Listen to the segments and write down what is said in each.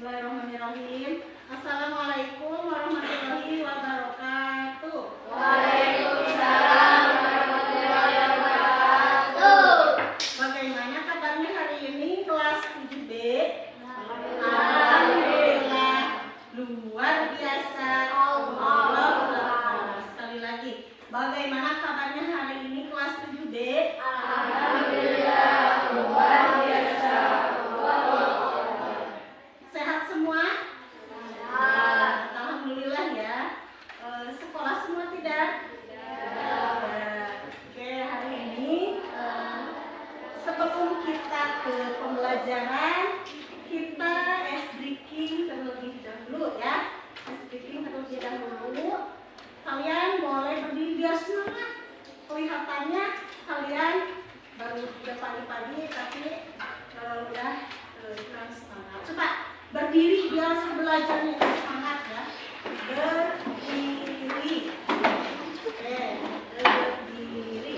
Bismillahirrahmanirrahim. Assalamualaikum warahmatullahi wabarakatuh. Waalaikumsalam warahmatullahi wabarakatuh. Bagaimana kabarnya hari ini kelas 7B? Alhamdulillah. Luar biasa. Allah. Sekali lagi. Bagaimana kabarnya hari ini kelas 7B? Alhamdulillah. Luar biasa. Sehat semua? Alhamdulillah ya. Sekolah semua tidak? Oke, hari ini sebelum kita ke pembelajaran, kita S-breaking terlebih dahulu ya. S-breaking terlebih dahulu. Kalian boleh berdiri biar semangat. Kelihatannya kalian baru udah pagi-pagi tapi udah kurang semangat. Coba berdiri biar belajarnya semangat ya. Berdiri. Oke, berdiri.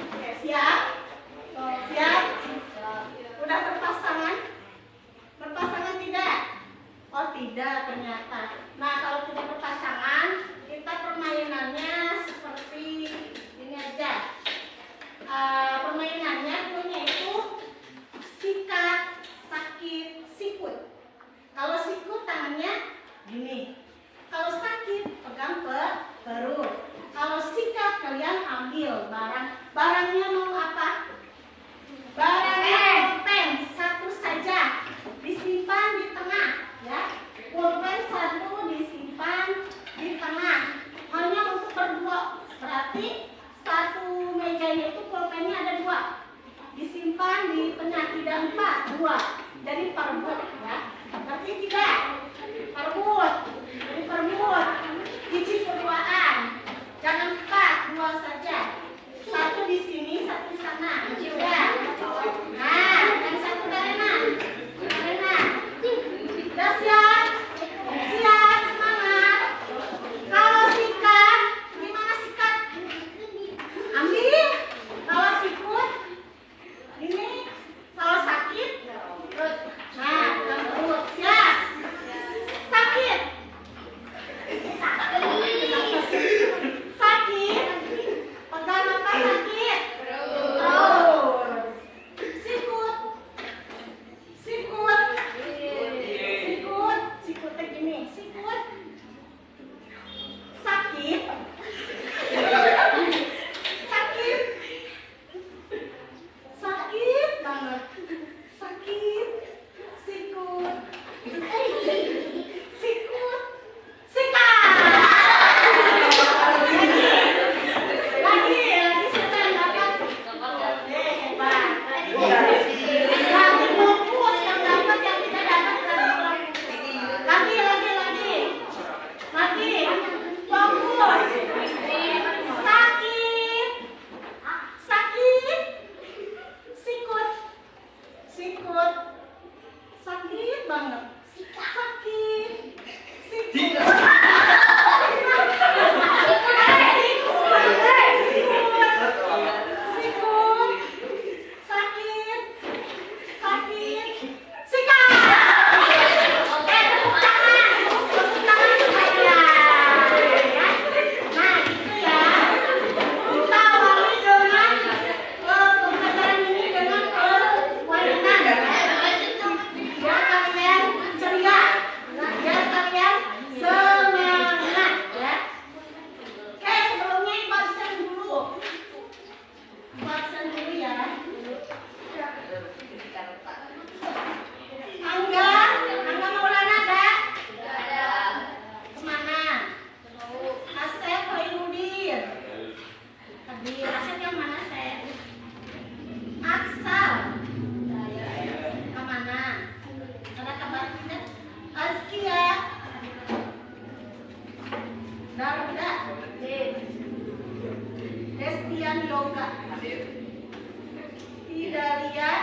Oke, siap? Siap? Udah berpasangan? Berpasangan tidak? Oh tidak ternyata. Nah kalau tidak berpasangan, kita permainannya seperti ini aja. Permainannya punya itu sikat, sakit, sikut. Kalau sikut tangannya gini. Kalau sakit pegang perut. Kalau sikat kalian ambil barangnya mau apa? Barangnya pulpen satu saja disimpan di tengah ya. Pulpen satu disimpan di tengah. Hanya untuk berdua. Berarti satu mejanya itu pulpennya ada dua. Disimpan di tengah, tidak empat, dua. Jadi perbut ya. Berarti tidak perbut. Jadi perbut. Biji berduaan. Jangan empat, dua saja. Satu di sini, satu di sana. Sudah. Nah, yang satu Darena. Sudah siap? Siap, semangat. Kalau sikat, gimana sikat? Ambil. Kalau sikut, ini. Kalau sakit, nah, perut. Siap. Sakit. Sakit. Pegang apa sakit? Perut. Sikut. Sikut. Sikut. Sikutnya gini. Sikut. Sakit. Sakit. Sakit banget. Sakit. Sikut. Sikut. Sikat. Lagi siapa yang dapat? Hebat. Lagi fokus yang dapat, yang tidak dapat. Lagi. Fokus. Sakit. Sikut. Sakit banget. Sakit. Sikut. Sikut. Sakit. Sikat. Tepuk tangan. Nah, gitu ya. Kita awali dengan pembelajaran ini dengan permainan. Biar kalian ceria, biar kalian semangat ya. Oke, sebelumnya Ibu absen dulu. Ya. Angga Maulana ada? Kemana? Asep Hoirudin. Tadi Asep yang mana, Asep? Aksal. Kemana? Ada kabar tidak? Azkia. Darda. Destian Yoga. Hidalia.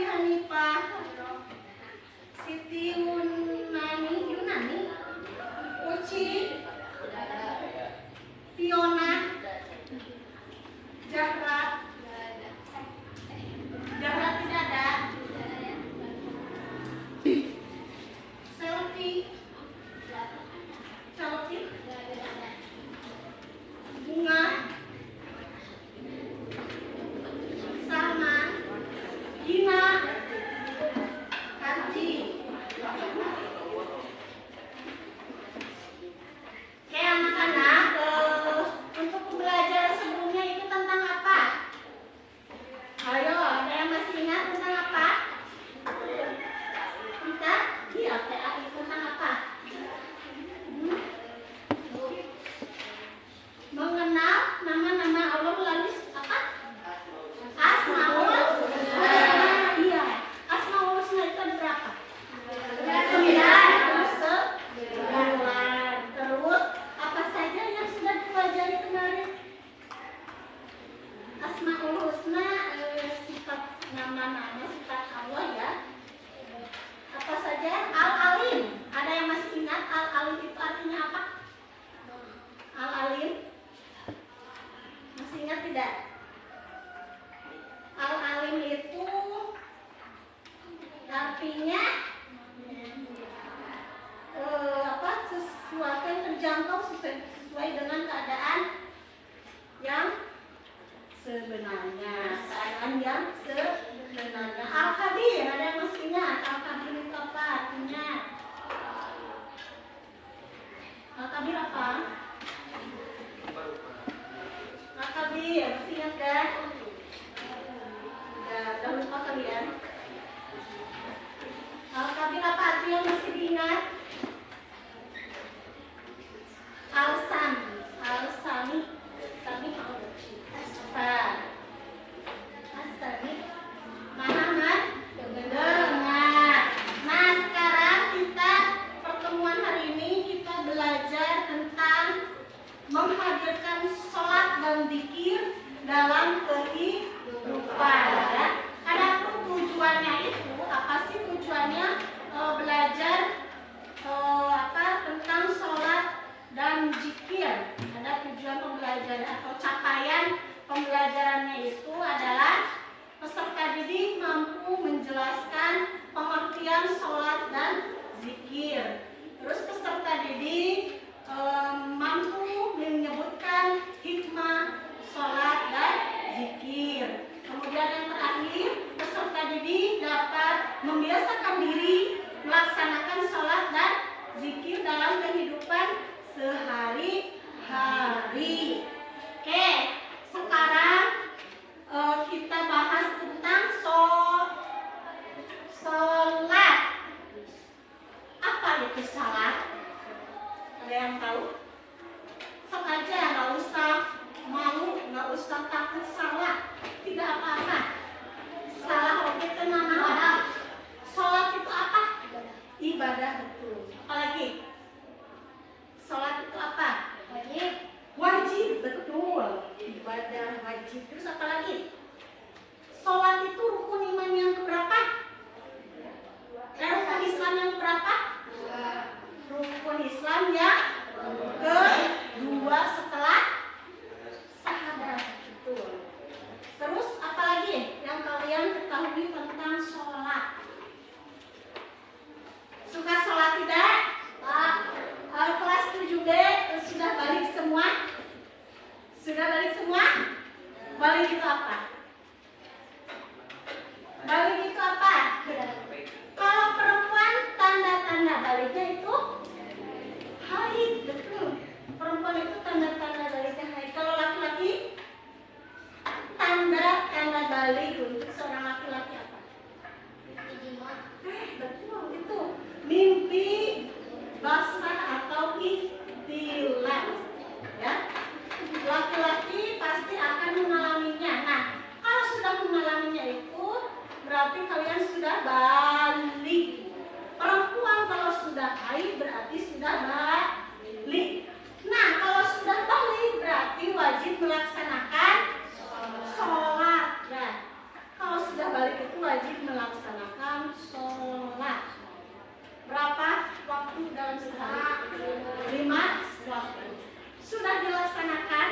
Hanifah, Siti Yunani, Uci, Fiona, Zahra tidak ada, Selfie, Bunga, Salma, Gina, Karji. Oke anak-anak, untuk pembelajaran sebelumnya itu tentang apa? Ayo, ada yang masih ingat tentang apa? Kita di LPA itu tentang apa? Mengenal nama-nama Allah melalui apa? Asmaul Husna. Iya, Asmaul Husna itu ada berapa? 9. Terus apa saja yang sudah dipelajari kemarin? Asmaul Husna, sifat nama-nama sifat Allah ya. Apa saja? Al-Alim. Ada yang masih ingat Al-Alim itu artinya apa? Al-Alim. Masih ingat tidak? Al-Alim itu artinya sesuatu yang terjangkau sesuai dengan keadaan yang sebenarnya. Al-Kabir, ada yang masih ingat? Al-Kabir itu apa artinya? Al-Kabir apa? Al-Kabir, masih ingat kan? Udah lupa kalian? Al-Kabir apa artinya masih diingat? Al-Sami, Al-Sami, Muhammad dengar. Nah sekarang kita pertemuan hari ini kita belajar tentang menghadirkan sholat dan zikir dalam kehidupan ya. Adapun tujuannya itu apa sih tujuannya belajar tentang sholat dan zikir. Ada tujuan pembelajaran atau capaian pembelajarannya itu adalah peserta didik mampu menjelaskan pengertian sholat dan zikir. Terus peserta didik mampu menyebutkan hikmah sholat dan zikir. Kemudian yang terakhir, peserta didik dapat membiasakan diri melaksanakan sholat dan zikir dalam kehidupan sehari-hari. Oke, sekarang kita bahas tentang sholat. Apa itu sholat? Ada yang tahu? Sok aja, nggak usah malu, nggak usah takut salah. Tidak apa-apa. Salah oke itu nama. Sholat itu apa? Ibadah, betul. Apalagi? Sholat itu apa? Wajib, betul. Ibadah wajib. Terus apa lagi? Sholat itu rukun iman yang keberapa? Rukun Islam yang keberapa? Rukun Islam yang kedua setelah syahadat. Betul. Terus apa lagi yang kalian ketahui tentang sholat? Suka sholat tidak? Kelas 7B sudah balik semua? Sudah balik semua? Balik itu apa? Balik itu apa? Kalau perempuan tanda-tanda baliknya itu haid, betul. Perempuan itu tanda-tanda baliknya haid. Kalau laki-laki tanda-tanda balik untuk seorang laki-laki apa? Betul itu. Mimpi basah atau ihtilam. Ya. Laki-laki pasti akan mengalaminya. Nah, kalau sudah mengalaminya itu berarti kalian sudah balik. Perempuan kalau sudah haid berarti sudah balik. Nah, kalau sudah balik berarti wajib melaksanakan sholat. Ya. Kalau sudah balik itu itu wajib melaksanakan sholat. Berapa waktu dalam sehari? 5 waktu. Sudah dilaksanakan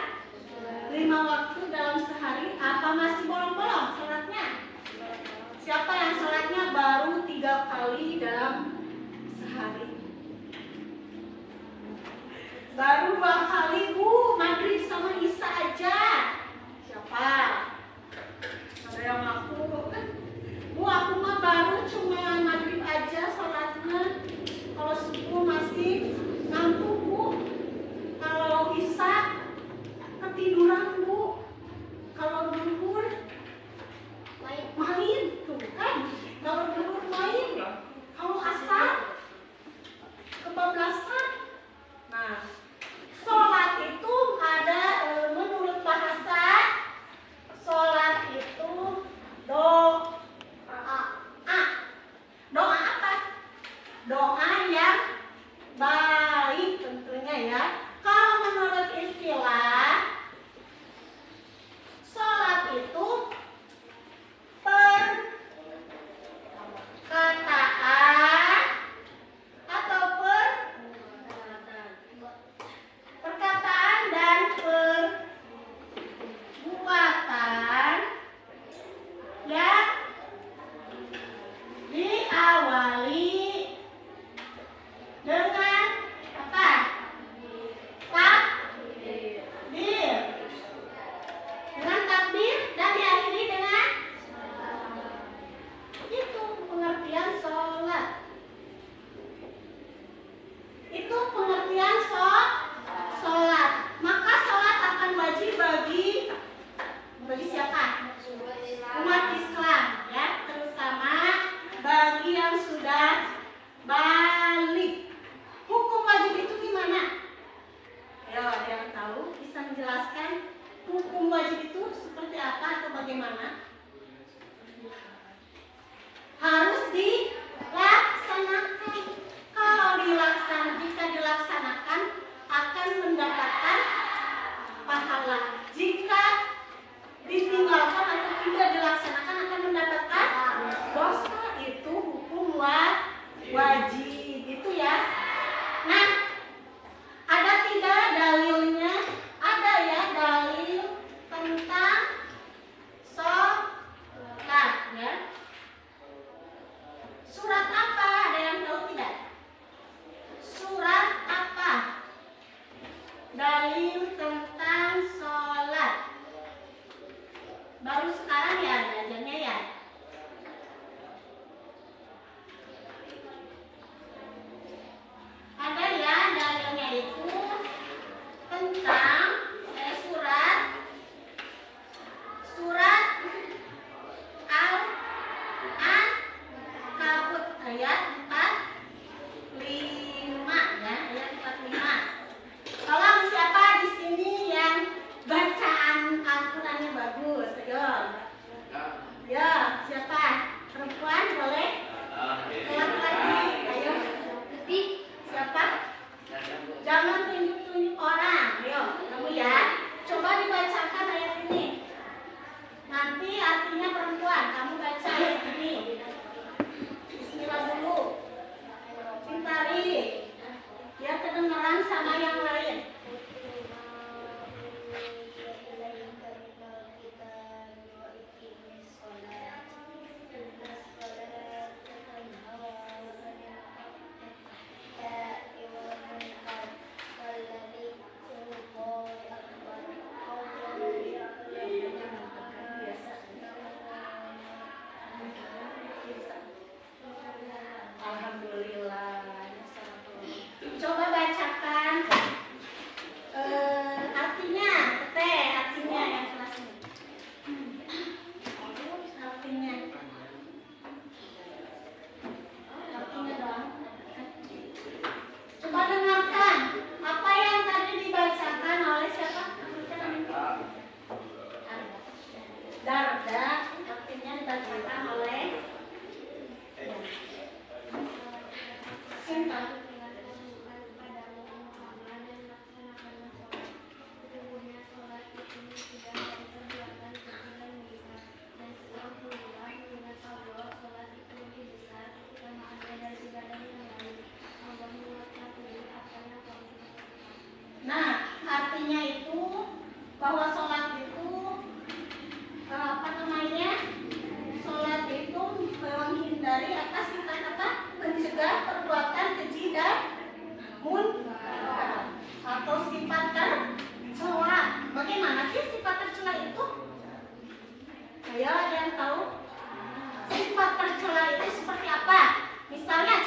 5 waktu dalam sehari. Apa masih bolong-bolong sholatnya? Siapa yang sholatnya baru 3 kali dalam sehari? Baru 2 kali, Bu, maghrib sama isya aja. Siapa? Ada yang ngaku, Bu, aku mah baru cuma maghrib aja sholatnya. Kalau subuh masih ngantuk, Bu. Kalau isya ketiduran, Bu. Kalau duhur main, tuh kan? Kalau duhur main, kalau asar kebablasan. Nah, sholat itu ada menurut bahasa sholat itu doa. Doa apa? Doa yang baik tentunya ya. Kalau menurut istilah sholat itu perkataan atau perkataan dan perbuatan yang diawali dengan apa? Takbir. Dengan takbir dan diakhiri dengan itu pengertian sholat. Itu pengertian sholat. Maka sholat akan wajib bagi siapa? Umat Islam ya, terutama bagi yang sudah balik. Hukum wajib itu gimana? Ayo, ada yang tahu? Bisa menjelaskan hukum wajib itu seperti apa atau bagaimana? Harus dilaksanakan. Kalau jika dilaksanakan akan mendapatkan pahala. Jika ditinggalkan atau tidak dilaksanakan akan mendapatkan dosa. Itu hukum wajib itu ya. Nah, ada tidak dalilnya? Ada ya dalil tentang sholat ya. Surat apa? Ada yang tahu tidak? Surat apa? Dalil tentang sholat. Baru sekarang ya belajarnya ya. Ada ya dalilnya itu tentang surat Al-Ankabut ayat 45 ya, ayat 45. Tolong siapa di sini yang bacaan Al-Qur'annya bagus? Ayo. Ya, siapa? Perempuan boleh? Laki-laki. Ayo. Ketik. Siapa? Jangan tunjuk-tunjuk orang. Ayo, kamu ya. Coba dibacakan ayat ini. Nanti artinya perempuan. Kamu baca ayat ini. Bismillah dulu. bahwa sholat itu sholat itu menghindari atas kata-kata mencegah perbuatan keji dan munkar atau sifat tercela. Bagaimana sih sifat tercela itu? Ayo, ada yang tahu? Sifat tercela itu seperti apa? Misalnya,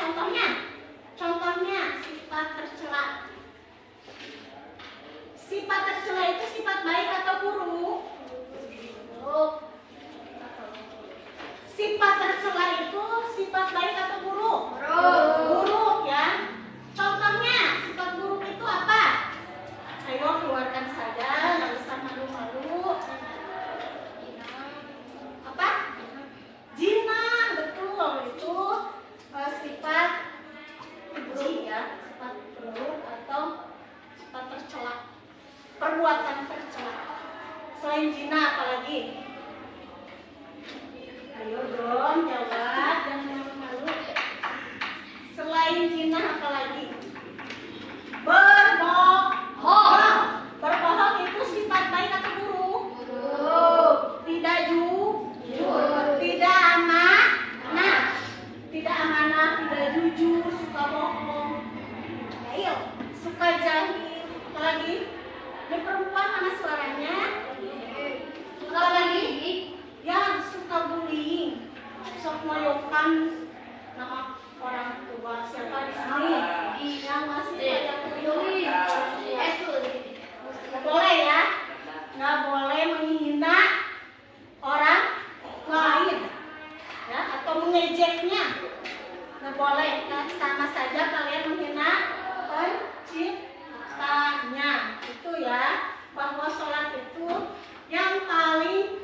contohnya sifat tercela. Sifat tercela itu sifat baik atau buruk? Sifat tercela itu sifat baik atau buruk? Buruk ya. Contohnya sifat buruk itu apa? Ayo keluarkan saja, nggak usah malu-malu. Apa? Zina, betul, itu sifat keji ya, sifat buruk atau sifat tercela, perbuatan tercela. Selain zina apalagi? Ayo dong jawab, jangan malu-malu. Selain zina apalagi? Berbohong. Berbohong itu sifat baik atau buruk? Tidak jujur, tidak amanah, tidak jujur, suka bohong. Ayo, suka jahil, apalagi? Ini perempuan mana suaranya? Suka lagi? Ya, suka bullying, sok ngoyokan nama orang tua. Siapa di sini yang masih banyak bullying? Nggak boleh ya, nggak boleh menghina orang lain, ya, atau mengejeknya. Nggak boleh, sama saja kalian menghina penciptanya. Itu ya, bahwa sholat itu yang paling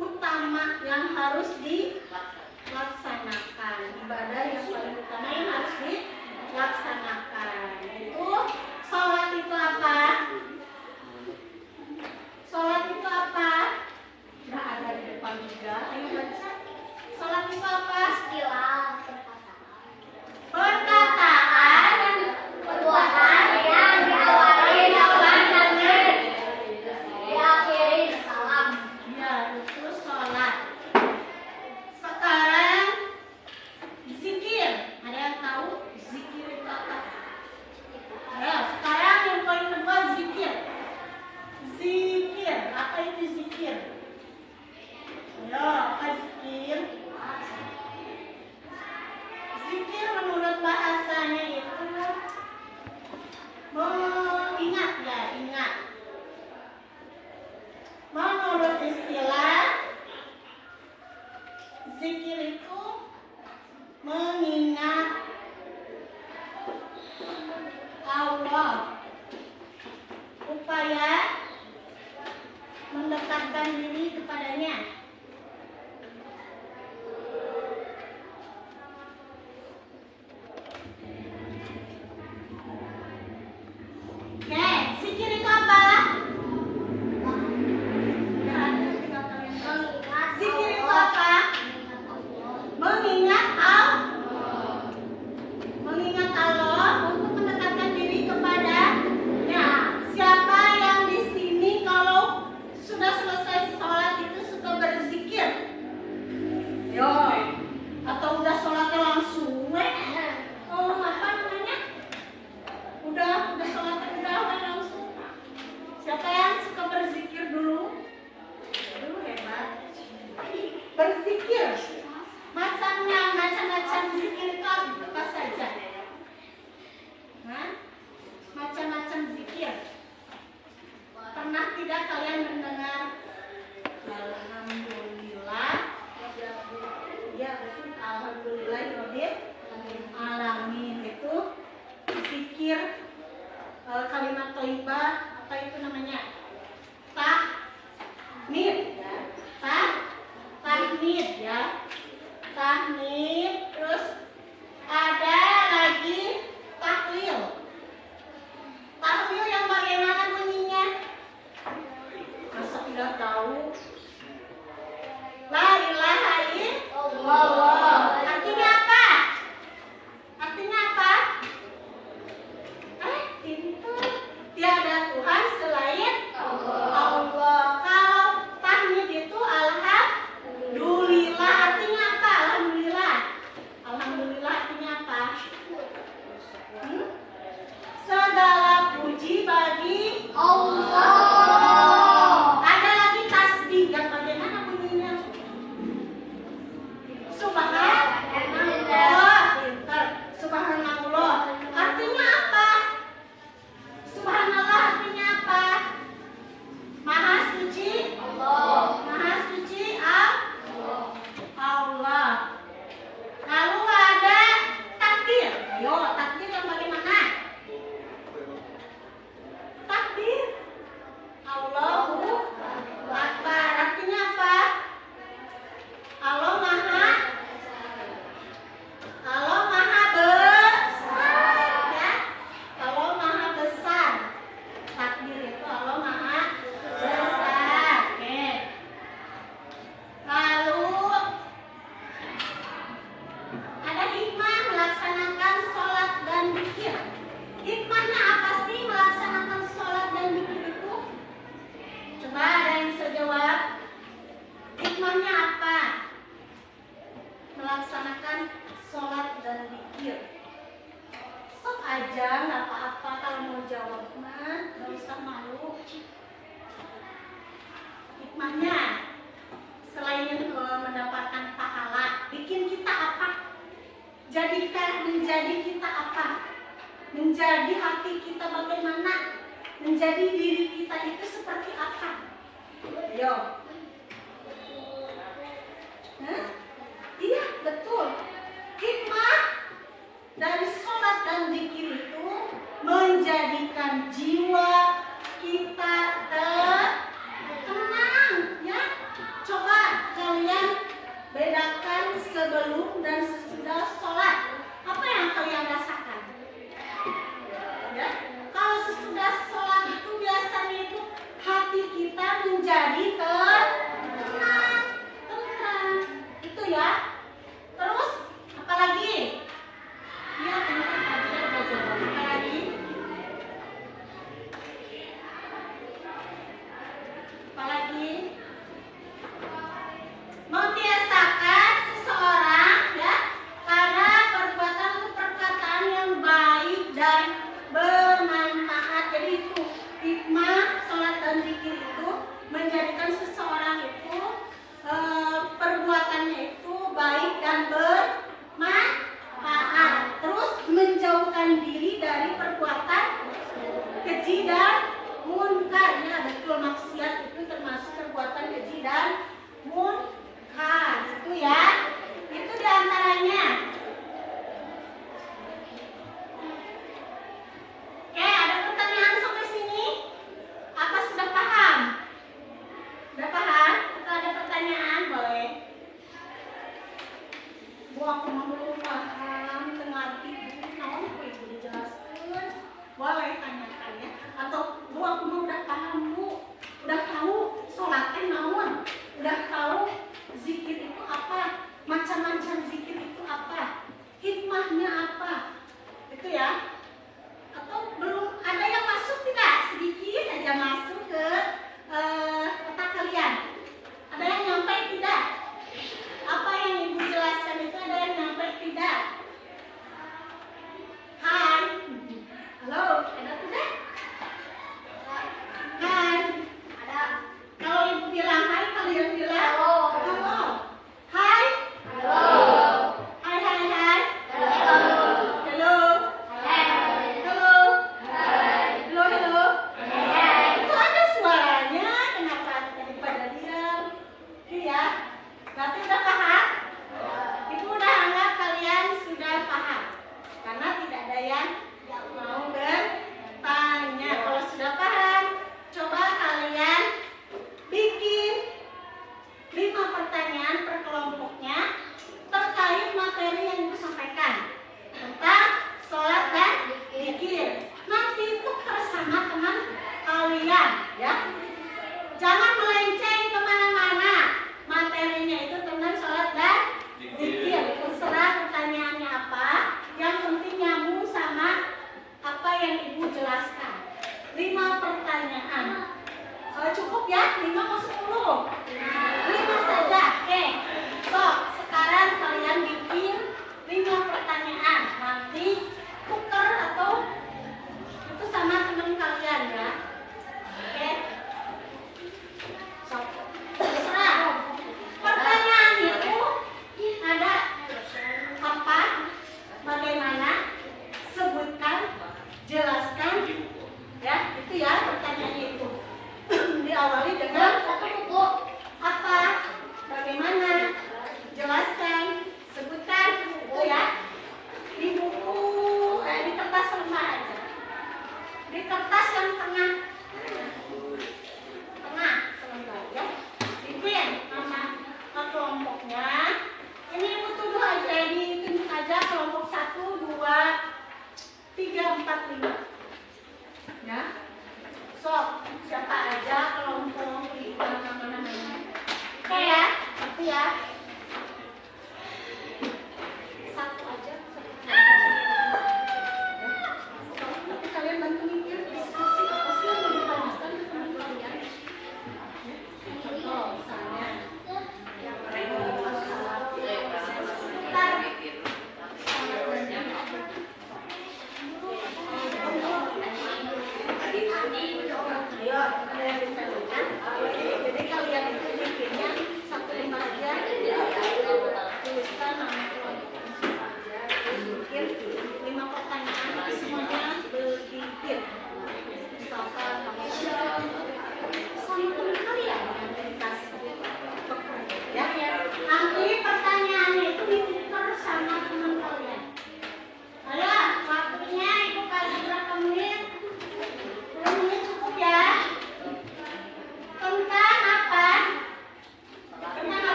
utama yang harus dilaksanakan, ibadah yang paling utama yang harus dilaksanakan. Itu sholat itu apa? Sholat itu apa? Udah ada di depan juga. Ayo baca. Sholat itu apa? Perkataan dan perbuatan yang diawali dengan diakhiri salam. Ya, itu sholat. Sekarang zikir. Ada yang tahu zikir itu apa? Ya, sekarang yang poin kedua zikir. Zikir, apa itu zikir? Ya, apa zikir? Zikir menurut bahasanya itu mengingat ya, ingat. Menurut istilah zikir itu mengingat Allah, upaya mendekatkan diri kepadanya. Oke, zikir itu apa? Zikir itu apa? Mengingat Allah. Mengingat Allah untuk mendekatkan diri kepadanya. Siapa yang di sini kalau sudah selesai sholat itu suka berzikir? Yo, atau udah sholatnya langsung? Oh, apa namanya? Udah sholatnya udah langsung. Siapa yang suka berzikir dulu? Aduh, hebat. Berzikir. Macam-macam zikir itu apa saja? Hah? Macam-macam zikir. Pernah tidak kalian mendengar Alhamdulillah? Ya, betul. Alhamdulillah Rabbil Alamin itu zikir kalimat thayyibah, apa itu namanya? Tahmid ya. Tahmid ya. Tahmid, terus ada lagi tahlil. Tahlil yang bagaimana bunyinya? Masa tidak tahu? La ilaha illallah. Artinya apa? Artinya apa? Pintu. Tiada Tuhan selain Allah. melaksanakan sholat dan zikir. Sok aja, nggak apa-apa kalau mau jawab mah, nggak usah malu. Hikmahnya, selain mendapatkan pahala, bikin kita apa? Menjadi kita apa? Menjadi hati kita bagaimana? Menjadi diri kita itu seperti apa? Yo. Hah? Iya, betul. Hikmah dari sholat dan zikir itu menjadikan jiwa kita tenang, ya. Coba kalian bedakan sebelum dan sesudah sholat. Apa yang kalian rasakan? Ya, kalau sesudah sholat itu biasanya itu hati kita menjadi tenang. Itu ya. Terus apa lagi? Iya, tadi udah jawab. Apa lagi?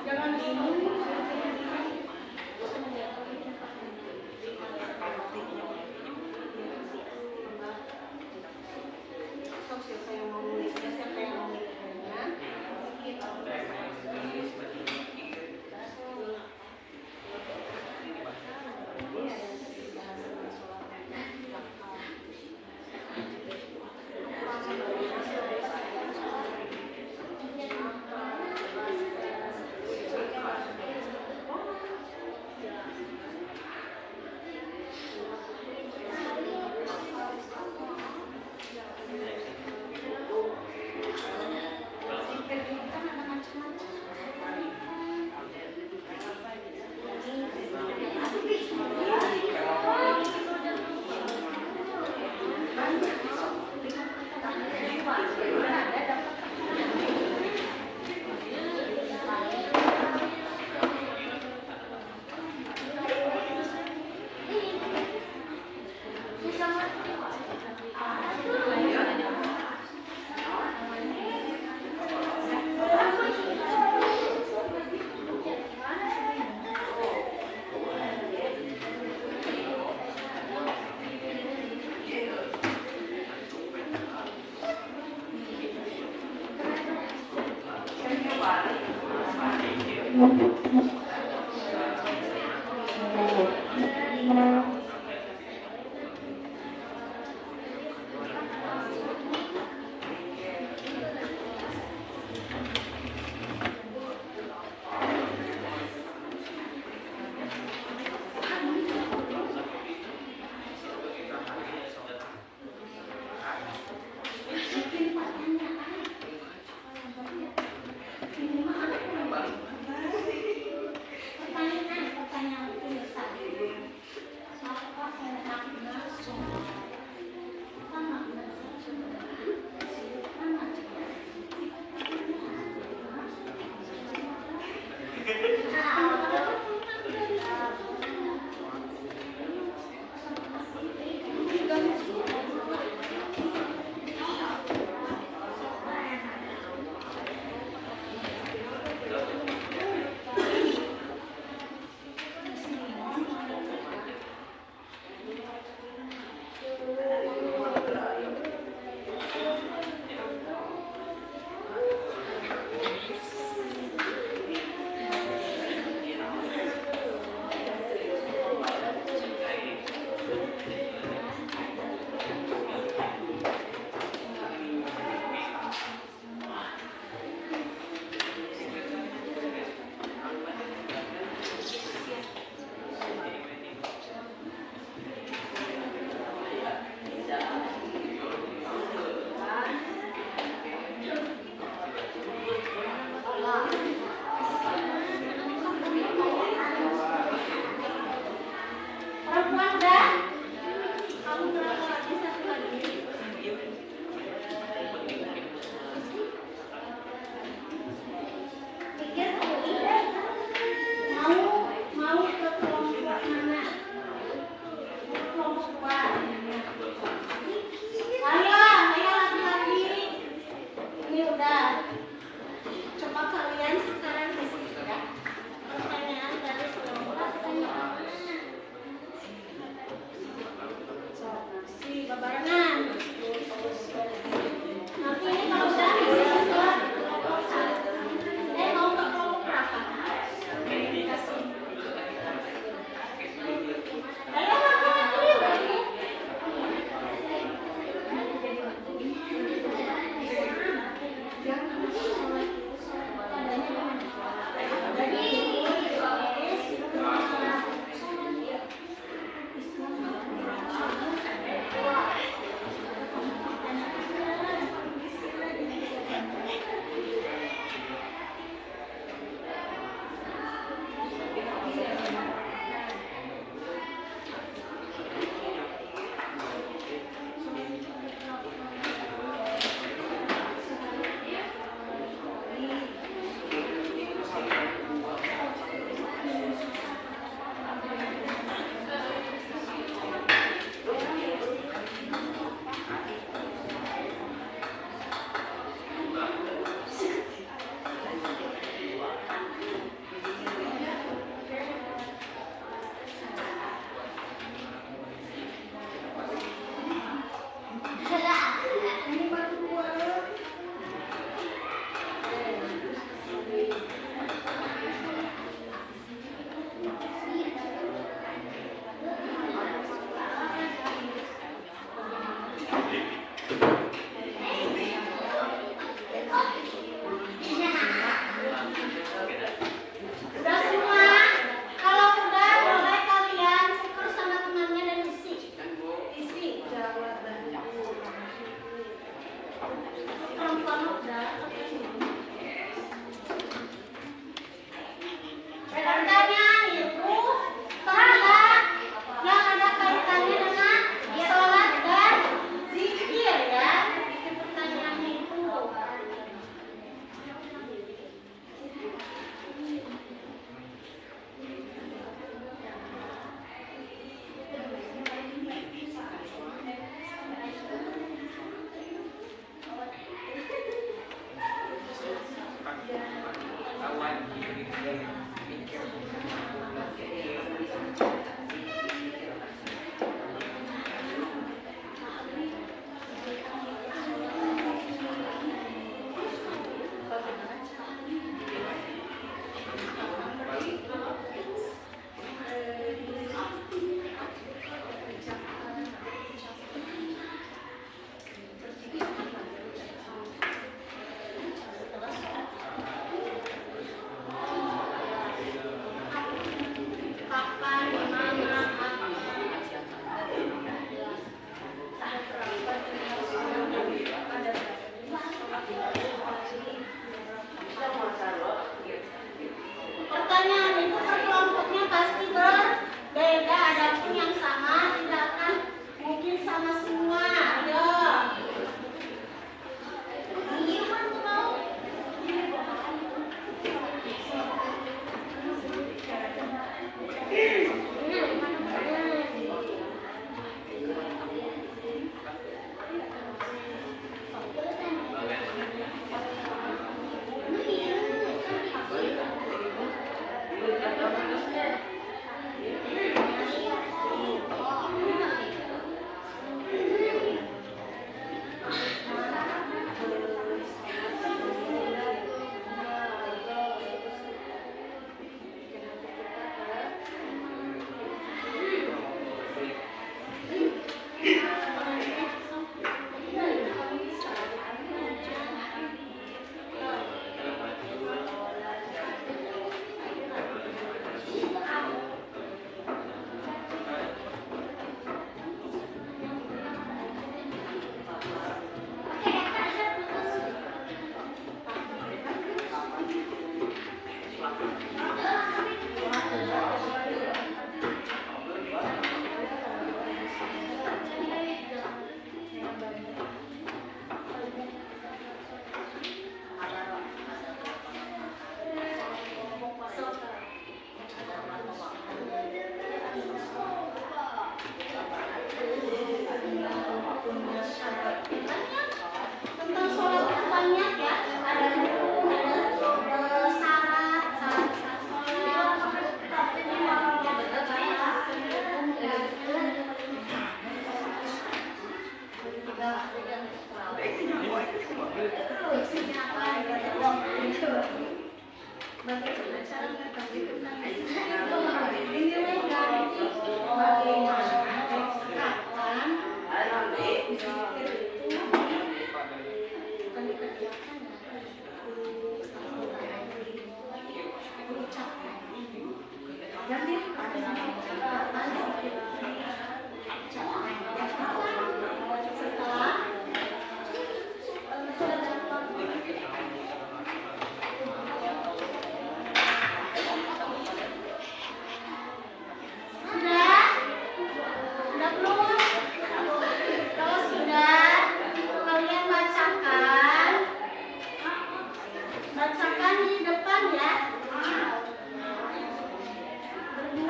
Jangan bingung.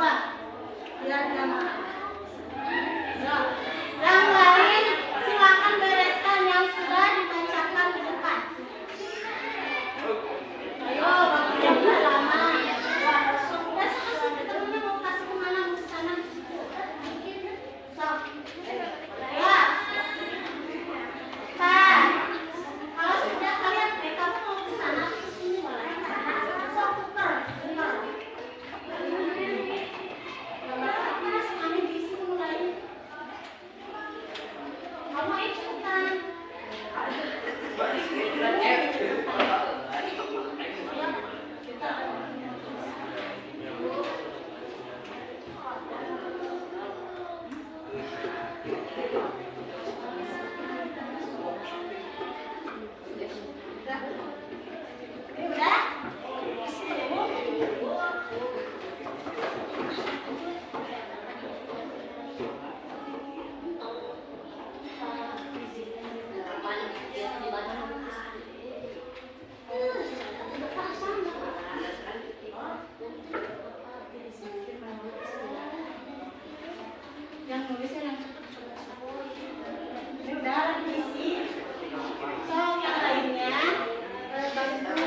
dua. Biar nggak marah. Ya. Yang lain silakan bereskan yang sudah dibacakan di depan. Ayo, waktunya udah lama. Udah sok temennya mau kasih kemana, mau ke sana, ke situ. Sok. Ya. Pak, kalau sudah kalian kamu mau ke sana, ke sini boleh. Sok tuker, tuker. Mas, kami diisi mulai. Kamu ikutan. Ini udah? Yang nulisnya yang ini udah diisi. So yang lainnya bantu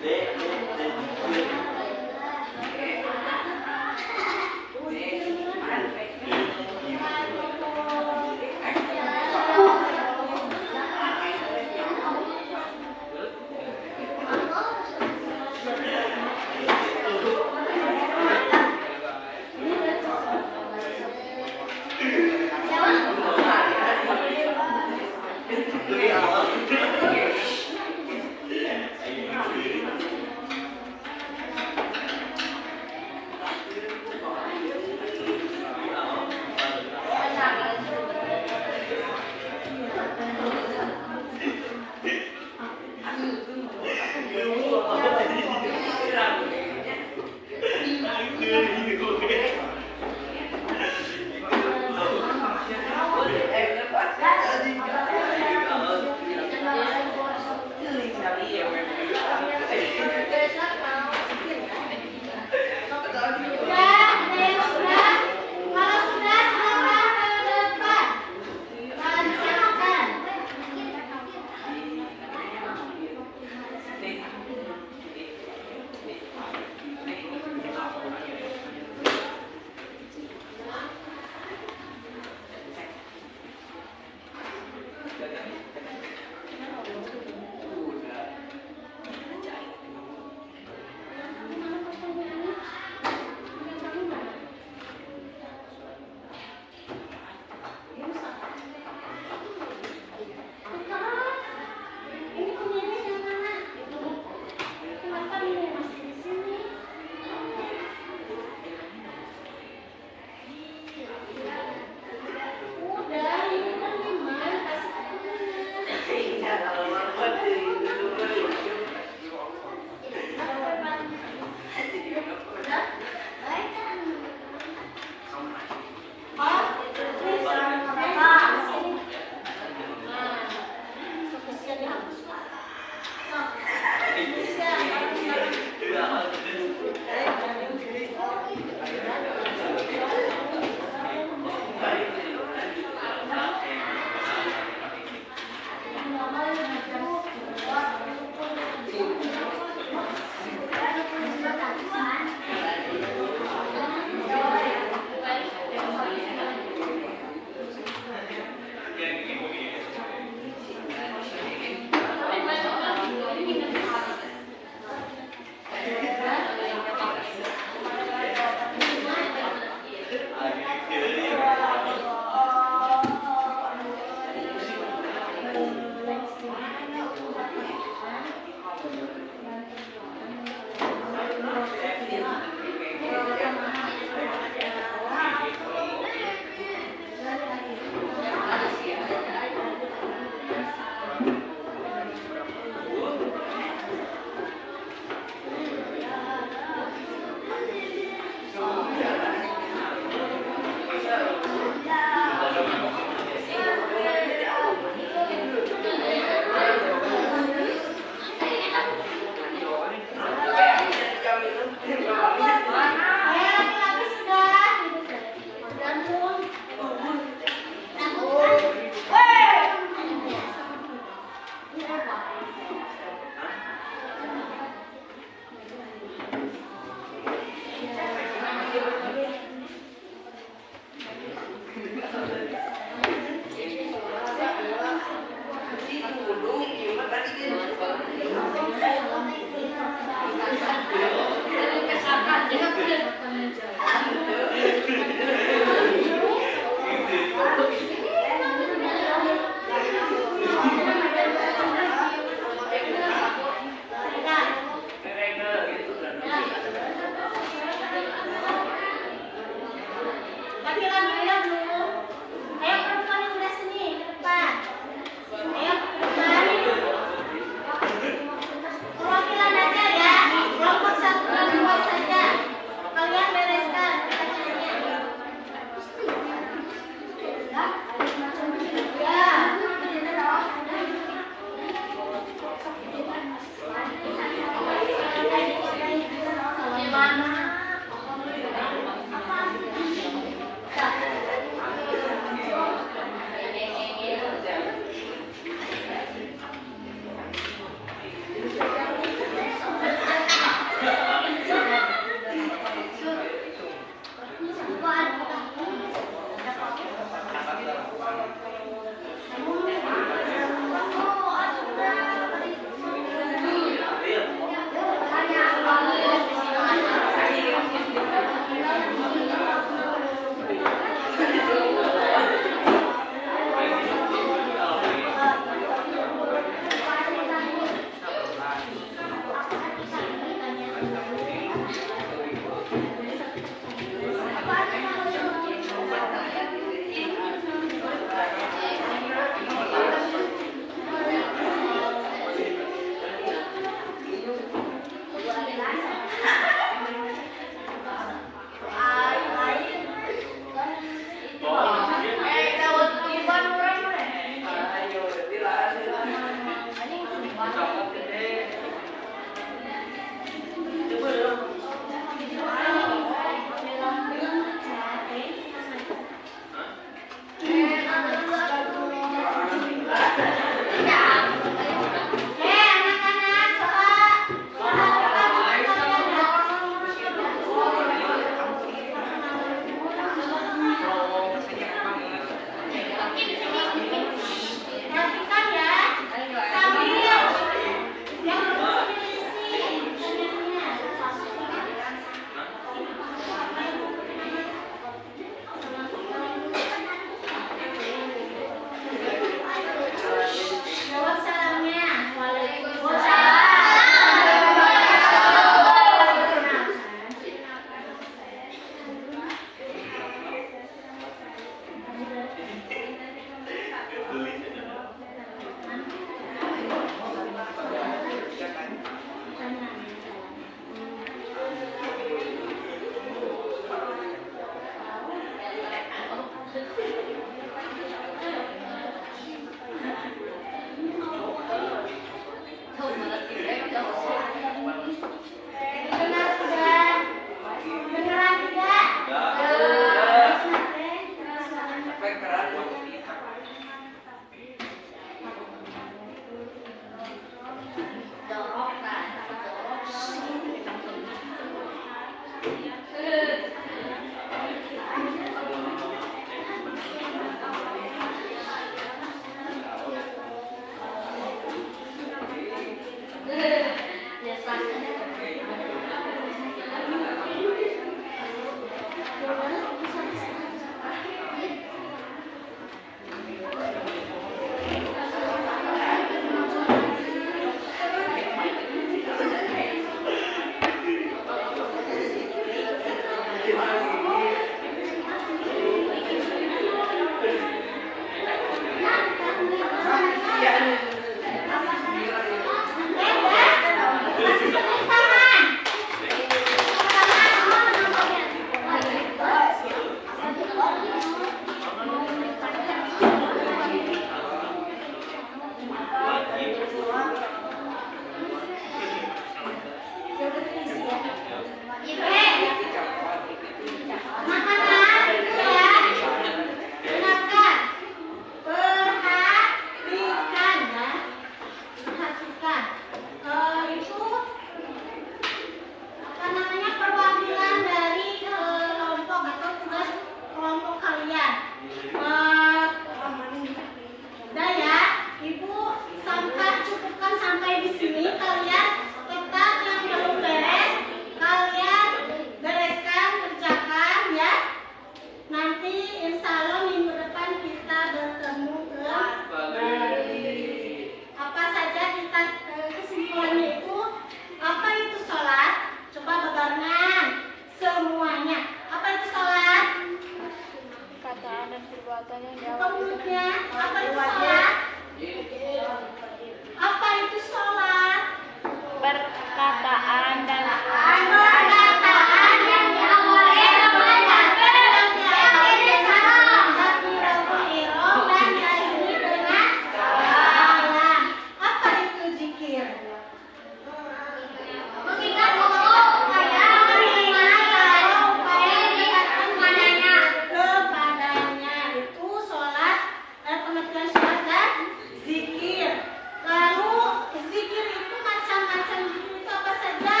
Zikir itu macam-macam zikir itu apa saja?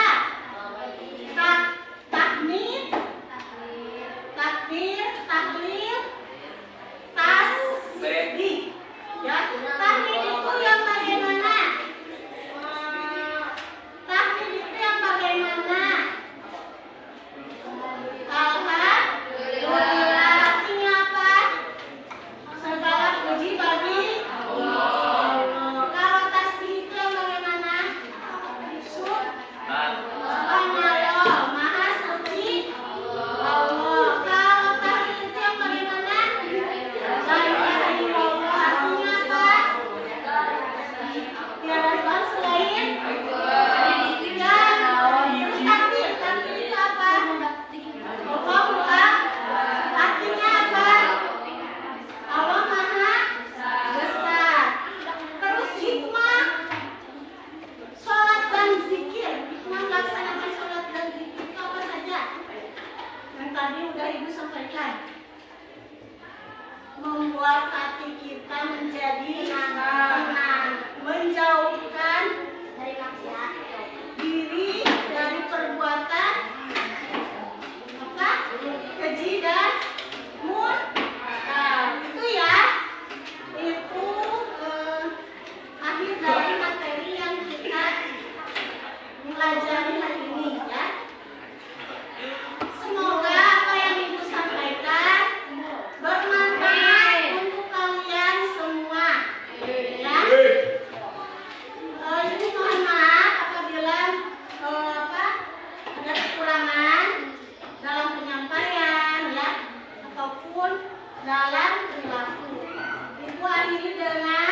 pelajari hari ini ya. Semoga apa yang Ibu sampaikan bermanfaat untuk kalian semua. Ya. Jadi mohon maaf apabila ada kekurangan dalam penyampaian ya ataupun dalam perilaku. Ibu akhiri dengan